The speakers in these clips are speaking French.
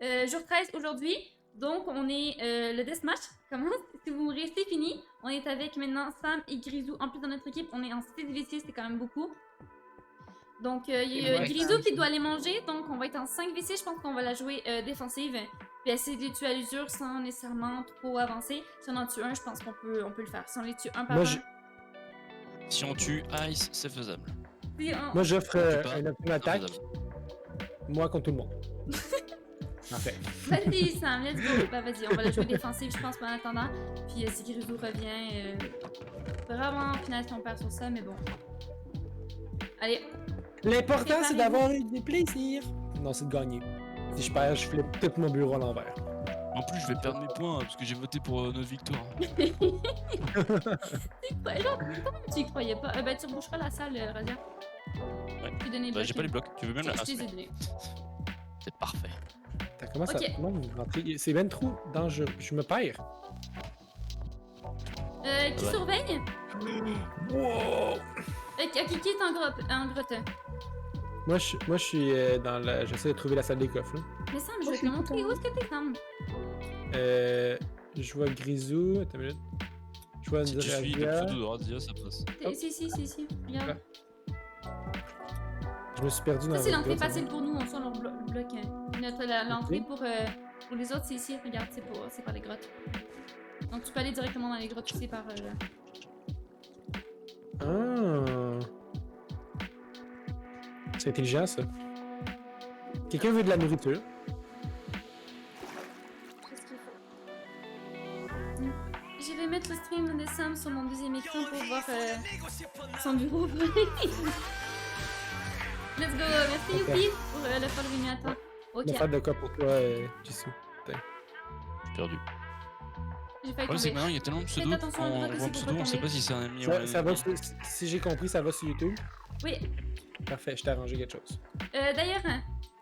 Jour 13 aujourd'hui. Donc, on est le deathmatch commence. Si vous restez fini, on est avec maintenant Sam et Grisou. En plus, dans notre équipe, on est en 6 V6, c'est quand même beaucoup. Donc, il y a Grisou qui doit aller manger. Donc, on va être en 5 V6. Je pense qu'on va la jouer défensive. Puis essayer de les tuer à l'usure sans nécessairement trop avancer. Si on en tue un, je pense qu'on peut le faire. Si on les tue un par un. Si on tue Ice, c'est faisable. Moi, j'offre une option d'attaque. Moi contre tout le monde. Parfait. Vas-y, Sam, let's go. Bah, vas-y, on va la jouer défensive, je pense, en attendant. Puis si Grisou revient, vraiment, au final, si on perd sur ça, mais bon. Allez. L'important, c'est d'avoir eu du plaisir. Non, c'est de gagner. Si je perds, je flippe tout mon bureau à l'envers. En plus, je vais perdre mes points parce que j'ai voté pour notre victoire. Genre, comment tu y croyais pas? Bah, tu reboucheras la salle, Razia. Ouais. Bah, j'ai pas les blocs. Tu veux même la donné. C'est parfait. T'as comment ça? Non, vous rentrez. C'est ben trop dangereux. Je me perds. Qui surveille? Wow! Qui est en grotte? Moi, je suis dans la... J'essaie de trouver la salle des coffres, là. Mais Sam, je vais te montrer. Où est-ce que t'es, Sam? Je vois Grisou. Attends une minute. Je vois si tu suis le pseudo de Razia, ça passe. Si. Regarde. Je me suis perdu dans la... Ça, c'est l'entrée facile pour nous. On sort leur bloc. L'entrée pour les autres, c'est ici. Regarde, c'est par les grottes. Donc, tu peux aller directement dans les grottes. C'est par... Ah. C'est intelligent, ça. Quelqu'un veut de la nourriture? Qu'est-ce qu'il faut? Je vais mettre le stream de Sam sur mon deuxième écran pour voir son bureau. Let's go! Merci Youpi pour le follow à toi. Ok. On va faire de quoi pour toi, Jisoo? Perdu. J'ai failli ouais, c'est que maintenant il y a tellement de pseudos. On voit un pseudo, on sait pas si c'est un ami ou un ça va, si j'ai compris, ça va sur YouTube? Oui. Parfait, je t'ai arrangé quelque chose. D'ailleurs,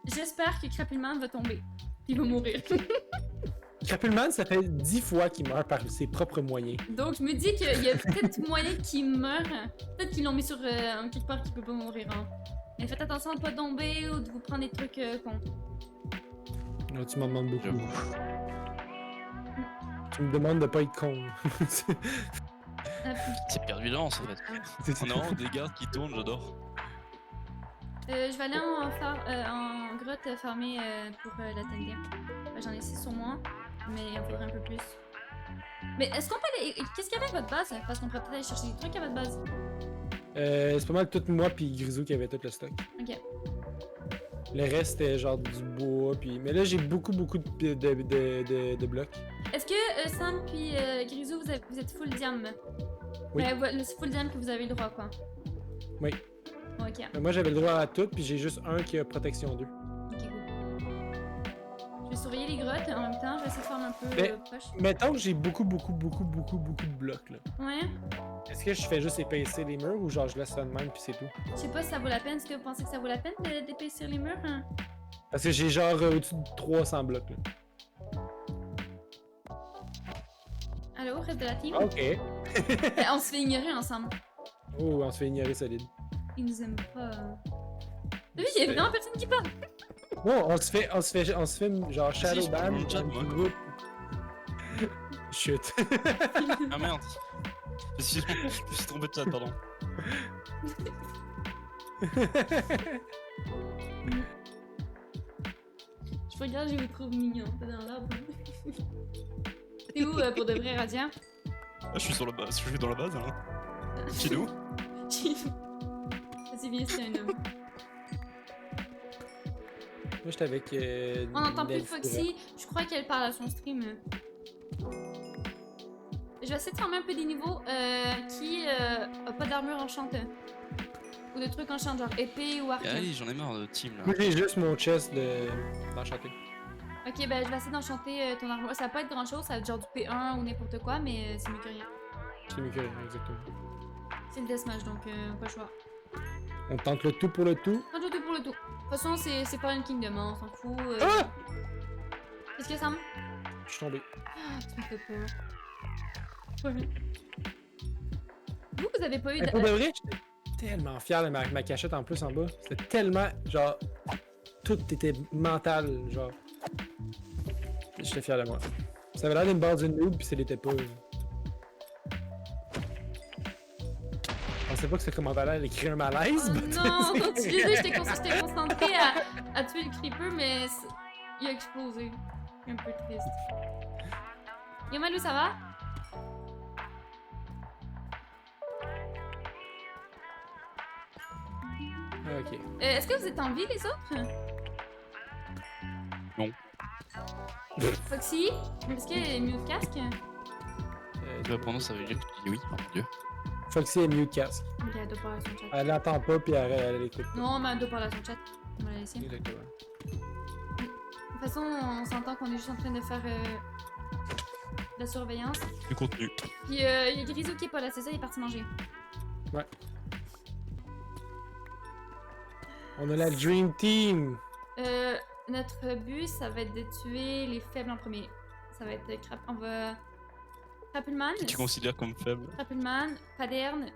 j'espère que Crapulman va tomber. Il va mourir. Crapulman, ça fait 10 fois qu'il meurt par ses propres moyens. Donc, je me dis qu'il y a peut-être moyen qu'il meure. Peut-être qu'ils l'ont mis sur quelque part qu'il peut pas mourir. Hein. Mais faites attention à ne pas tomber ou de vous prendre des trucs cons. Non, tu m'en demandes beaucoup. Tu me demandes de pas être con. C'est perdu d'avance en fait. On a vraiment des gardes qui tournent, j'adore. Je vais aller en grotte farmer pour la tender. J'en ai 6 sur moi, mais il en faudrait un peu plus. Mais est-ce qu'on peut aller... Qu'est-ce qu'il y avait à votre base? Parce qu'on pourrait peut-être aller chercher des trucs à votre base. C'est pas mal tout moi puis Grisou qui avait tout le stock. Ok. Le reste c'était genre du bois puis... Mais là j'ai beaucoup de blocs. Est-ce que Sam puis Grisou vous êtes full diam? Oui. Le full diam que vous avez le droit quoi? Oui. Ok. Moi j'avais le droit à tout puis j'ai juste un qui a protection 2. Ok, cool. Je vais surveiller les grottes en même temps, je vais essayer de faire un peu proche. Mettons que j'ai beaucoup de blocs là. Ouais. Est-ce que je fais juste épaissir les murs ou genre je laisse ça de même puis c'est tout? Je sais pas si ça vaut la peine, est-ce que vous pensez que ça vaut la peine d'épaissir les murs? Hein? Parce que j'ai genre au-dessus de 300 blocs là. Allô, reste de la team? Ok. On se fait ignorer ensemble. Oh, on se fait ignorer solide. Ils nous aiment pas. Oui, il y a vraiment personne qui parle. Non, on se fait genre Shadowban dans le groupe. Chut. Ah merde. Je me suis trompé de chat, pardon. Je regarde, je vous trouve mignon, t'es dans l'arbre. T'es où pour de vrai, Radia? Ah, je suis sur la base, je suis dans la base, hein. Chez nous? C'est bien, c'est un homme. Moi j'étais avec. On entend plus Foxy, je crois qu'elle parle à son stream. Je vais essayer de former un peu des niveaux qui a pas d'armure enchantée. Ou de trucs enchantés, genre épée ou arc. Allez, j'en ai marre de team là. Moi j'ai juste mon chest d'enchanter. Ok, ben je vais essayer d'enchanter ton armure. Ça va pas être grand chose, ça va être genre du P1 ou n'importe quoi, mais c'est mieux que rien. C'est mieux que rien, exactement. C'est le deathmatch donc pas le choix. On tente le tout pour le tout. Pas le tout pour le tout. De toute façon, c'est pas une kingdom, hein, on s'en fout. Ah! Qu'est-ce que ça me. Je suis tombé. Ah, tu me fais peur. Ouais. Vous avez pas eu de. Pour de vrai, j'étais tellement fier de ma cachette en plus en bas. C'était tellement genre. Tout était mental, genre. J'étais fier de moi. Ça avait l'air d'une base de noob, pis ça l'était pas. Je pensais pas que ce commentaire-là allait créer un malaise. Oh mais- non, excusez, j'étais concentrée à tuer le creeper, mais il a explosé. Un peu triste. Yo Malou, ça va? Ah, ok. Est-ce que vous êtes en vie, les autres? Non. Foxy? Est-ce qu'il y a mieux de casque? Répondant, ça veut dire que tu dis oui, oh mon dieu. Foxy est mute casque. Ok, elle doit parler à son chat. Elle l'entend pas, puis elle écoute pas. Non, mais elle doit parler à son chat. On va la laisser. Exactement. De toute façon, on s'entend qu'on est juste en train de faire de la surveillance. Du contenu. Puis il y a Grisou qui est pas là, c'est ça, il est parti manger. Ouais. On a la Dream Team. Notre but, ça va être de tuer les faibles en premier. Ça va être on va... Krappelman, Qui tu considères comme faible? Krappelman, Paderne,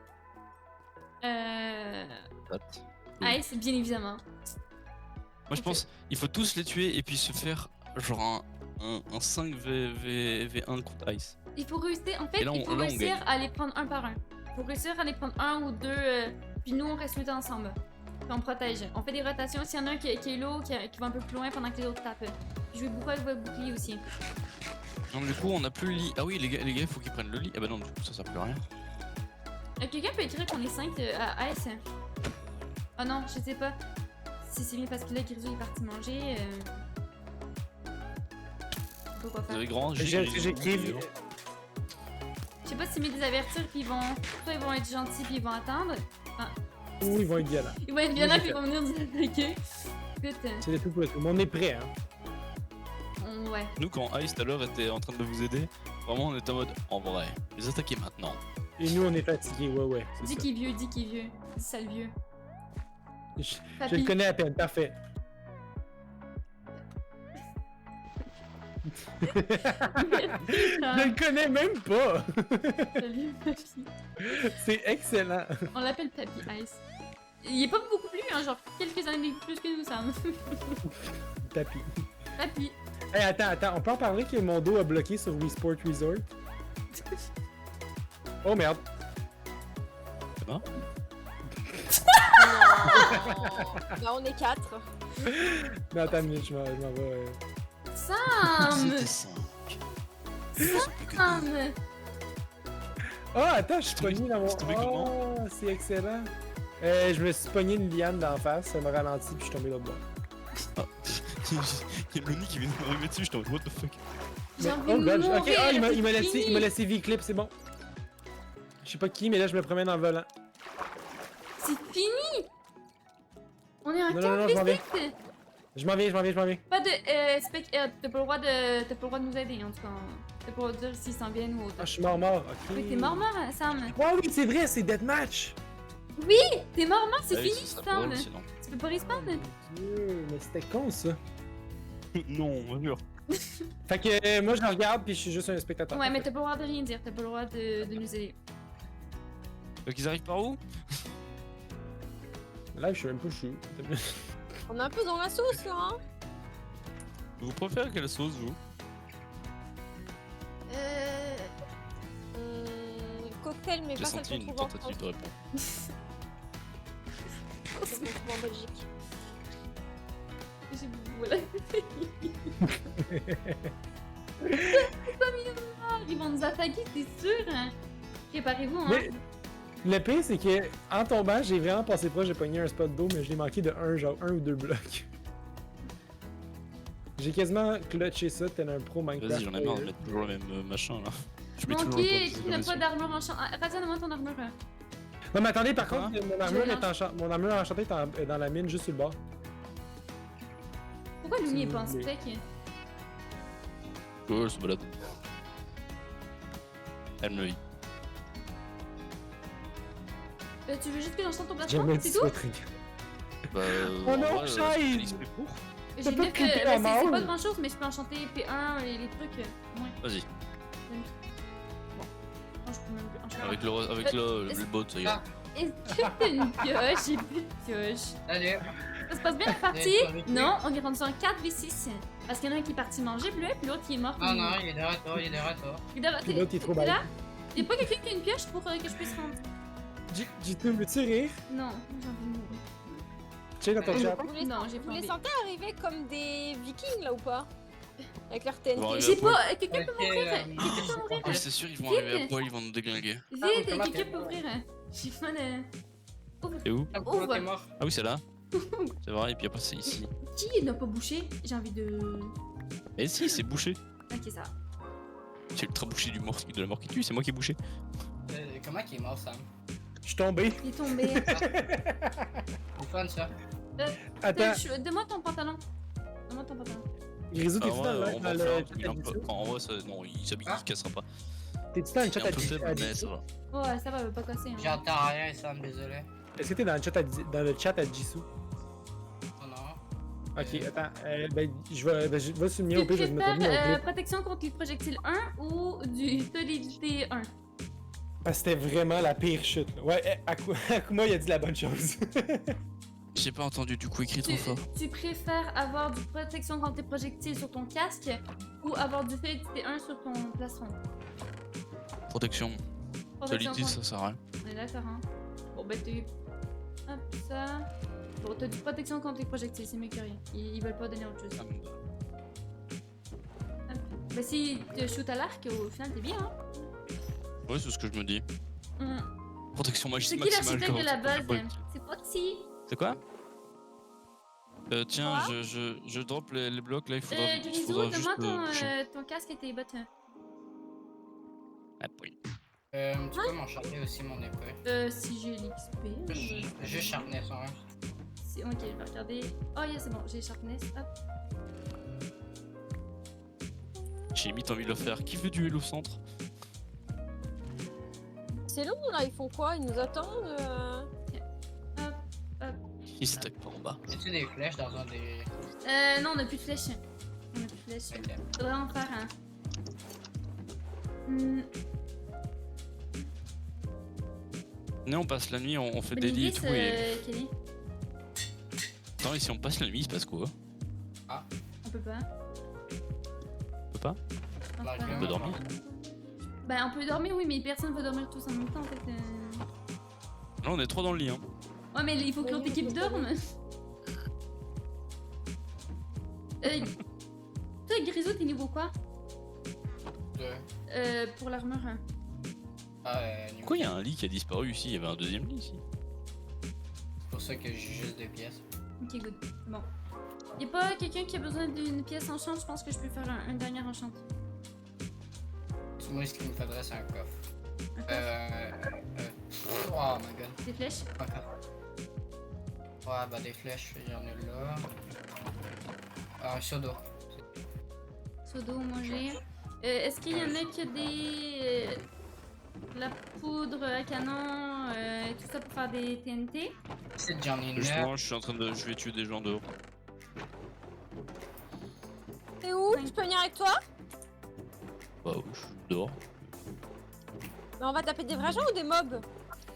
Pat. Ice, bien évidemment. Moi je pense il faut tous les tuer et puis se faire genre un 5v1 contre Ice. Il faut réussir, en fait, Et là, il faut on réussir gagne. à les prendre un par un. Il faut réussir à les prendre un ou deux, puis nous on reste tout le temps ensemble. Puis on protège. On fait des rotations, s'il y en a un qui est low, qui va un peu plus loin pendant que les autres tapent. Je vais beaucoup avec votre bouclier aussi. Donc du coup on a plus le lit. Ah oui les gars il faut qu'ils prennent le lit. Ah bah non du coup ça sert plus à rien. Quelqu'un peut écrire qu'on est 5 à S? Oh non, je sais pas. Si c'est bien parce que là, Grisou est parti manger. Je sais pas quoi Vous faire. avez grand J'écris. Je sais pas si c'est mieux de les avertir, puis ils vont. Soit ils vont être gentils, puis ils vont attendre. Ou ils vont être violents. Ils vont être violents, Oui, puis ils vont venir nous attaquer. Écoute, C'est le tout pour le tout. Mais on est prêt, hein. ouais. Nous quand Ice tout à l'heure était en train de vous aider, vraiment on était en mode en vrai, les attaquer maintenant. Et nous, on est fatigués, ouais. c'est Dis ça. qu'il est vieux, dis qu'il est vieux. Dis sale vieux. Je Papy. le connais à peine, parfait. Je le connais même pas. Salut, Papy. C'est excellent. On l'appelle Papy Ice. Il est pas beaucoup plus, hein, genre quelques années plus que nous, Sam. Tapis. Papy. Hey, attends, on peut en parler que mon dos a bloqué sur Wii Sport Resort? Oh merde. C'est bon? Non. Là, on est 4. Non, attends une minute, je m'en vais. Sam! C'était 5. Sam! Oh, attends, je suis C'est tombé- pogné dans mon... c'est tombé comment? Oh, c'est excellent. Je me suis pogné une liane d'en face, ça m'a ralenti, puis je suis tombé l'autre bord. Il y a Loni qui vient de m'arriver dessus, j'étais en mode what the fuck. J'ai Mais- envie oh de god, mourir, ok, ah, il m'a c'est laissé, fini. V-clip, c'est bon. Je sais pas qui, mais là je me promène en volant. C'est fini! On est en Non, non, non, je m'en vais. spect. Je m'en viens. Pas de spec. T'as pas le droit de nous aider en tout cas. T'as pas le droit de dire s'ils s'en viennent ou autre. Ah, je suis mort, ok. Oui, t'es mort, Sam. Oh oui, c'est vrai, c'est Deathmatch. T'es mort, c'est Ah oui, fini, ce serait Sam. drôle, sinon. Tu peux pas respawn? Mon Dieu, mais c'était con ça. Non, on jure. Fait que moi je le regarde, puis je suis juste un spectateur. Ouais, mais t'as pas le droit de rien dire. T'as pas le droit de nous aider. Donc ils arrivent par où? Là, je sais même pas où je suis. On est un peu dans la sauce là, hein. Vous préférez quelle sauce vous? Cocktail, mais J'ai pas celle senti qu'on une trouve en tentative France. de réponse. Celle qu'on trouve en Belgique. Voilà. C'est pas mignon. Ils vont nous attaquer, c'est sûr. Hein. Préparez-vous, hein. Mais le pire, c'est que en tombant, j'ai vraiment passé proche, j'ai pogné un spot d'eau, mais je l'ai manqué de un ou deux blocs. J'ai quasiment clutché ça, tel un pro Minecraft. Vas-y, j'en ai marre de mettre toujours le même machin là. Je mets Bon, toujours ok, le qui point n'a de pas d'armure enchantée. Razonne-moi ton armure. Non, mais attendez, par Quoi? contre, mon armure est enchantée. Mon armure enchantée est dans la mine juste sur le bord. Pourquoi Lumi est pas en Mais- spec? Oh, elle se balade. Elle me vit. Tu veux juste que j'enchante ton Jamais placement? dit C'est tout? ça, Bah, Oh en non, vrai, Shine! c'est l'XP pour. J'ai T'as pas 9, clippé la c'est pas mort? grand chose, mais je peux enchanter P1 et les trucs. Ouais. Vas-y, Non, je peux même plus enchanter. avec le bot, ça ira. Est-ce que t'as une pioche? J'ai plus de pioche. Allez, Ça se passe bien la partie? survécu? Non, on est rendu en 4v6. Parce qu'il y en a un qui est parti manger bleu, puis l'autre qui est mort. Non, non, il est de retour, il est de retour. Puis d'abord, Puis l'autre, il est trop t'es bête. là? Y'a pas quelqu'un qui a une pioche pour que je puisse rentrer? Tu veux-tu rire? Non, j'ai envie de mourir. Check dans ton chat. Vous les, Non, j'ai vous pas les envie. sentez arriver comme des vikings là ou pas? Avec leur TNT. Bon, J'ai Ouais, pas. Quelqu'un peut Ok, m'ouvrir? euh, Quelqu'un peut m'ouvrir? Ouais, c'est sûr, ils vont arriver à poil, ils vont nous déglinguer. Vite, comment quelqu'un t'es- peut ouvrir. J'ai faim de. Ouvre. Et où? Ah, pourquoi Ouvre. t'es mort? Ah oui, c'est là. C'est vrai, et puis après c'est ici. Qui n'a pas bouché? J'ai envie de. Et si, c'est bouché. Ok, ça va. C'est ultra bouché de la mort qui tue, c'est moi qui ai bouché. Comment qu'il est mort, Sam? Je suis tombé. Il est tombé. C'est fun ça. Attends, Donne-moi ton pantalon. Donne-moi ton pantalon. Grisou, t'es-tu Ah dans ouais, le on dans va le faire un chat truc à un peu. Jisoo? En vrai, ça, non, il s'habille, il cassera pas. T'es-tu dans le Il chat est un peu à faible, mais Jisoo? ça va. Ouais, ça va pas casser. Hein. J'entends rien, Sam, désolé. Est-ce que t'es dans le chat dans le chat à Jisoo? Oh non. Ok, attends. Je vais sur le mien Tu au pire, je vais te mettre préfères au clip. protection contre les projectiles 1 ou du solidité 1? Parce que c'était vraiment la pire chute. Là. Ouais, Akuma, il a dit la bonne chose. J'ai pas entendu, du coup, écrit trop fort. Tu préfères avoir du protection contre les projectiles sur ton casque ou avoir du solidité 1 sur ton plastron? Protection. Protection Solidité, contre- ça sert à rien. On est d'accord, hein? Bon, ben, t'es. Hop, ça. Bon, t'as du protection contre les projectiles, c'est mieux que rien. Ils veulent pas donner autre chose. Ça me va. Hop. Ben, si tu shoot à l'arc, au final, t'es bien, hein? Ouais, c'est ce que je me dis. Hum. Protection magique C'est qui maximale. l'architecte de la quand- base? C'est Foxy. C'est quoi? Tiens, Quoi je drop les blocs là, il faudra, il Grisou, faudra juste. donne-moi ton casque et tes bottes. Ah, oui. Tu peux m'encharner aussi mon épée. Si j'ai l'XP. Juste sharpness en un. Ok, je vais regarder. Oh, yeah, c'est bon, j'ai sharpness. Hop. J'ai limite envie de le faire. Qui veut du Hello Centre? C'est long là, ils font quoi? Ils nous attendent Il s'attaque pas en bas. As-tu des flèches dans un des. Non, on a plus de flèches. On a plus de flèches. Ok. Faudrait en faire un. Hmm. Non, on passe la nuit, on fait Bonne des lits et idée, tout. Et... Kelly. Attends, et si on passe la nuit, il se passe quoi? On peut pas. On peut pas? Je pense Bah, pas, je vais non. peut dormir. Bah, on peut dormir, oui, mais personne peut dormir tous en même temps en fait. Là, on est trop dans le lit, hein. Ouais, mais il faut que l'autre équipe dorme. Toi, Grisou, t'es niveau quoi? Pour l'armure. Niveau- Pourquoi il y a un lit qui a disparu ici? Il y avait un deuxième lit ici. C'est pour ça que j'ai juste 2 pièces. Ok, good. Bon. Y'a pas quelqu'un qui a besoin d'une pièce enchante? Je pense que je peux faire un dernier enchant. Moi, ce qu'il me faudrait, c'est un coffre. Un coffre? Oh my god. Des flèches? Un coffre. Ouais, bah des flèches, j'en ai là. Un seau d'eau. Seau d'eau, moi j'ai. Est-ce qu'il y en a qui a des. De la poudre à canon, tout ça pour faire des TNT? Ici, j'en ai 9. Justement, je suis en train de. Je vais tuer des gens dehors. T'es où? Je peux venir avec toi? Bah, je suis dehors. Mais on va taper des vrais gens ou des mobs?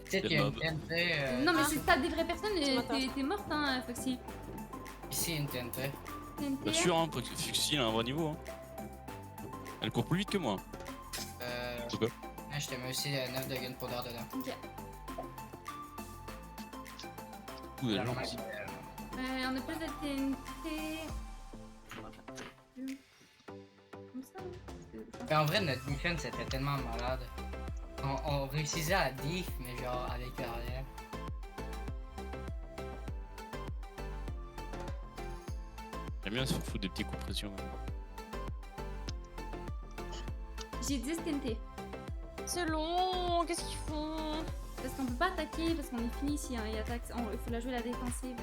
Tu sais qu'il y a une TNT. Non, mais Ah. si t'as des vraies personnes, Attends. t'es morte, hein, Foxy. Ici, une TNT. TNT. Bien sûr, hein, parce que Fuxi, il a un vrai niveau. Hein. Elle court plus vite que moi. Euh. C'est quoi? Je te mets aussi 9 de gunpowder dedans. Ok. Ouh, elle est La longue, main, ici. On a plus de TNT. Comme ça, hein. Mais en vrai, notre defense c'était tellement malade. On réussissait à diff, mais genre avec rien. J'aime bien se foutre des petits coups de pression. J'ai 10 TNT. C'est long, qu'est-ce qu'ils font? Parce qu'on peut pas attaquer, parce qu'on est fini si ils attaquent. Il faut la jouer la défensive.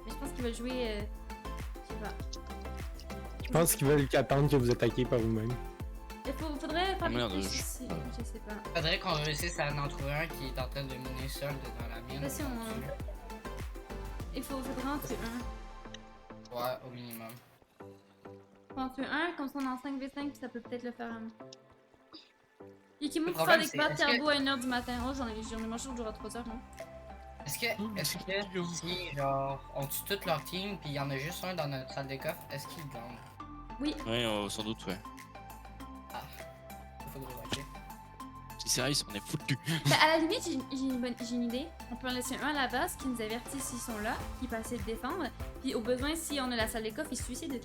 Mais je pense qu'ils veulent jouer. Je sais pas. Je pense qu'ils veulent attendre que vous attaquiez par vous-même. Il faudrait faire Oh des merde, flèches je- ici. Je sais pas. Faudrait qu'on réussisse à en trouver un qui est en train de miner seul dans la mine. Attention, Il faudrait en tuer un. Ouais, au minimum. Faut en tuer un, comme ça on est en 5v5, puis ça peut peut-être le faire. Et qui monte Le faire problème, des c'est, combats de est-ce que- turbo à 1h du matin. Oh, j'en ai mangé toujours à 3h, non? Est-ce que si genre on tue toute leur team puis il y en a juste un dans notre salle des coffres, est-ce qu'ils gagnent? Oui. Ouais, sans doute, ouais. Ah, il faudrait ok. Si c'est Ice, on est foutu. Bah, à la limite, j'ai une idée. On peut en laisser un à la base qui nous avertit s'ils sont là, qui peut essayer de défendre. Puis au besoin, si on a la salle des coffres, ils se suicident.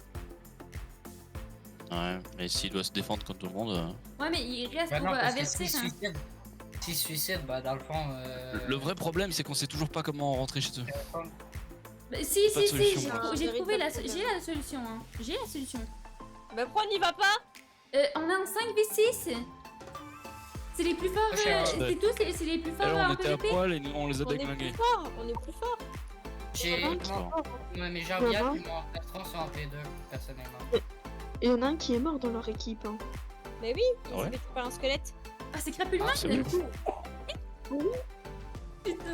Ouais, mais s'il doit se défendre contre tout le monde. Ouais, mais il reste Bah pour non, parce que avertir. s'ils se suicident, bah dans le fond. Le vrai problème, c'est qu'on sait toujours pas comment rentrer chez eux. Bah, si, Pas de si, solution, quoi. j'ai trouvé la, J'ai j'ai la solution. Hein. J'ai la solution. Bah pourquoi on n'y va pas? On est en 5v6. C'est les plus forts. C'est tous, c'est les plus forts Alors on en était à PvP. poil et nous on les a On est déglingués. plus fort, on est plus fort. J'ai. Ouais, c'est fort. Ouais, mais Jean-Pierre et mon patron sont en T2, personnellement. Il y en a un qui est mort dans leur équipe. Hein. Mais oui, il Ouais. s'est fait tuer par un squelette. Ah, c'est Crapulman. Ah, c'est vrai. Putain.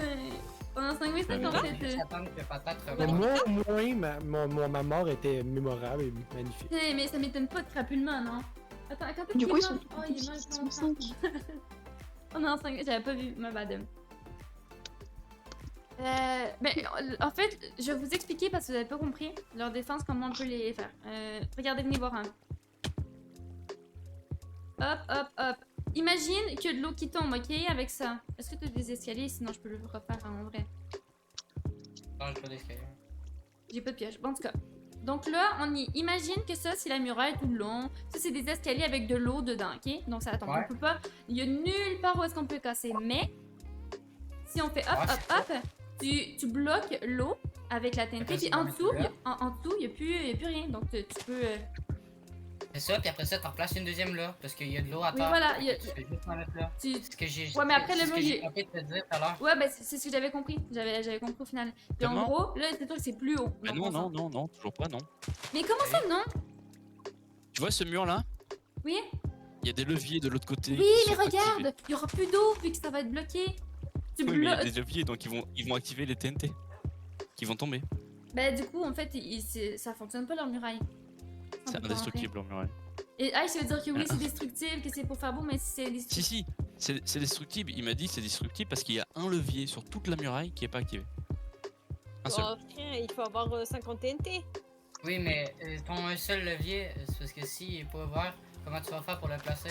Pendant 5v5 en fait. J'attends que patate Mais remonte. moi, au moins, ma mort était mémorable et magnifique. Putain, mais ça m'étonne pas de Crapulman, non? Attends, quand est-ce Du qu'il coup, est ils sont mort? Oh, il est mort il y a pas sont longtemps. 5. Oh non, 5, j'avais pas vu, ma bad. En fait, je vais vous expliquer parce que vous avez pas compris leur défense, comment on peut les faire. Regardez, venez voir un. Hop, hop, hop. Imagine que de l'eau qui tombe, ok, avec ça. Est-ce que tu as des escaliers? Sinon, je peux le refaire en vrai. Non, j'ai pas d'escalier. J'ai pas de pioche. Bon, en tout cas. Donc là, on y imagine que ça, c'est la muraille tout le long. Ça, c'est des escaliers avec de l'eau dedans, ok? Donc ça attend. Ouais. On peut pas. Il y a nulle part où est-ce qu'on peut casser. Mais si on fait hop, Ouais, hop, hop, tu bloques l'eau avec la TNT. Après, Puis c'est en dans dessous, les en dessous, il n'y a plus rien. Donc tu peux. C'est ça, puis après ça, t'en replaces une deuxième là, parce qu'il y a de l'eau à Oui, terre. voilà, Fait il y a- que Tu fais juste en mettre là. tu... C'est ce que j'ai. Ouais, mais après, c'est le ce que mot, j'ai il- tenté de te dire tout à l'heure. Ouais, bah c'est ce que j'avais compris. J'avais compris au final. Puis en Comment? gros, là, c'est sûr que c'est plus haut. Mais Donc, non, on s'en- non, toujours pas, non. Mais comment ça, non? Tu vois ce mur là? Oui? Il y a des leviers de l'autre côté. Oui, qui mais sont activés. regarde, il y aura plus d'eau vu que ça va être bloqué. Tu Oui, mais il y a bloques. des leviers donc ils vont activer les TNT. Qui vont tomber. Bah du coup en fait ça fonctionne pas leur muraille. On C'est peut pas indestructible, ouais. rentrer. Et ah ça veut dire que oui c'est destructible, que c'est pour faire beau mais c'est destructible. Si, c'est destructible. Il m'a dit c'est destructible parce qu'il y a un levier sur toute la muraille qui est pas activé. Un seul. Oh, frère, il faut avoir 50 TNT. Oui, mais ton un seul levier, c'est parce que s'il est pas ouvert, comment tu vas faire pour le placer?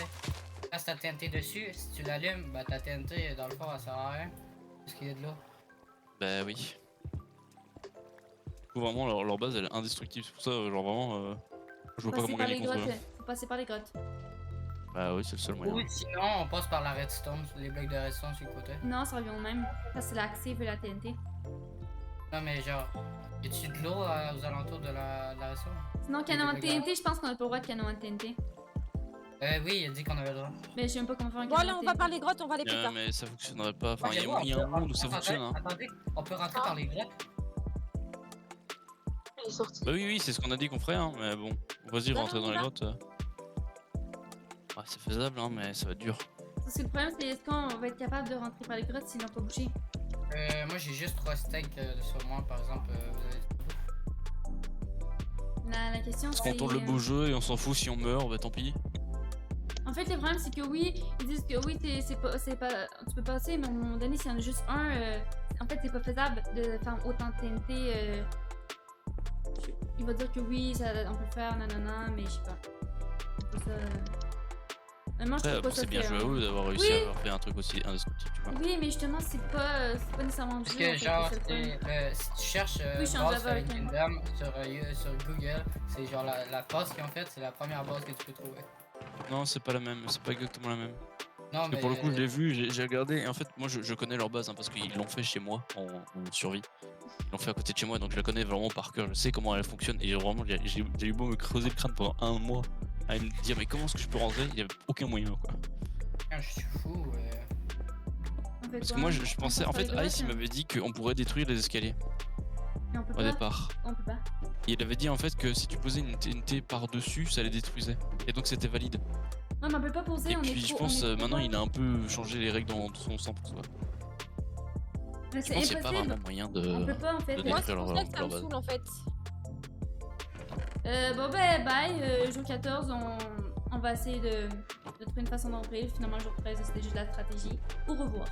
Place ta TNT dessus, si tu l'allumes, bah ta TNT dans le fond elle sert à rien. Parce qu'il y a de l'eau. Bah oui. Du coup, vraiment leur base elle est indestructible. C'est pour ça, genre vraiment, je vois pas Passer comment par les gagner contre grottes. eux. Faut passer par les grottes. Bah oui, c'est le seul moyen. Ou sinon, on passe par la redstone, les blocs de redstone sur le côté. Non, ça revient au même. Ça c'est l'accès vers la TNT. Non, mais genre, y a-tu de l'eau aux alentours de la redstone? Sinon canon de TNT, je pense qu'on a pas le droit de canon de TNT. Oui, il a dit qu'on avait le droit. Mais je sais même pas comment faire un Bon, canon là, on de va TNT. par les grottes, on va aller plus tard. Mais ça fonctionnerait pas. Enfin, il y a Ok, un bon, monde où ça attendez, fonctionne. Hein. Attendez, on peut rentrer par les grottes? Il est sorti. Bah oui, c'est ce qu'on a dit qu'on ferait, hein. Mais bon, vas-y, Bah rentrer non, dans les on va. grottes. Ouais, c'est faisable, hein, mais ça va être dur. Parce que le problème c'est est-ce qu'on va être capable de rentrer par les grottes s'ils n'ont pas bougé. Moi j'ai juste 3 steaks sur moi, par exemple. La question Parce c'est. qu'on tourne le beau jeu et on s'en fout si on meurt, bah tant pis. En fait, le problème, c'est que oui, ils disent que oui, c'est pas, tu peux passer, mais à un moment donné, s'il y en a juste un, en fait, c'est pas faisable de faire autant de TNT. Il va dire que oui, ça, on peut faire, nanana, mais je sais pas. C'est ça. Mais moi, je Après, trouve pas ça c'est bien fait, joué à hein. eux d'avoir réussi Oui. à avoir fait un truc aussi indestructible, tu vois. Oui, mais justement, c'est pas nécessairement Parce du jeu, en que fait, genre, c'est le fun. si tu cherches Oui, je suis en Brawl Java avec Fallen Kingdom sur Google, c'est genre la base qu'ils ont faite, c'est la première base que tu peux trouver. Non, c'est pas la même, c'est pas exactement la même. Non, Parce que pour le coup, je l'ai vu, j'ai regardé, et en fait, moi je connais leur base hein, parce qu'ils l'ont fait chez moi en survie. Ils l'ont fait à côté de chez moi, donc je la connais vraiment par cœur. Je sais comment elle fonctionne, et vraiment, j'ai eu beau me creuser le crâne pendant un mois à me dire, mais comment est-ce que je peux rentrer? Il y avait aucun moyen quoi. Je suis fou. On fait Parce que quoi? moi On je pensais, passe en par les fait, Ice il grottes, m'avait dit qu'on pourrait détruire les escaliers mais on peut au pas. départ. On peut pas. Et il avait dit en fait que si tu posais une TNT par-dessus, ça les détruisait. Et donc c'était valide. Non, mais on peut pas poser, Et on est puis je trop- pense on est trop maintenant bas. il a un peu changé les règles dans son sens pour ça. Mais Je c'est pense qu'il n'y a pas impossible. vraiment moyen On de. peut pas, en fait. de Moi, c'est détruire pour leur- ça que ça leur me base. saoule en fait. Bon ben bye, jour 14 on va essayer de trouver une façon d'entrer. Finalement jour 13 c'était juste la stratégie. Au revoir.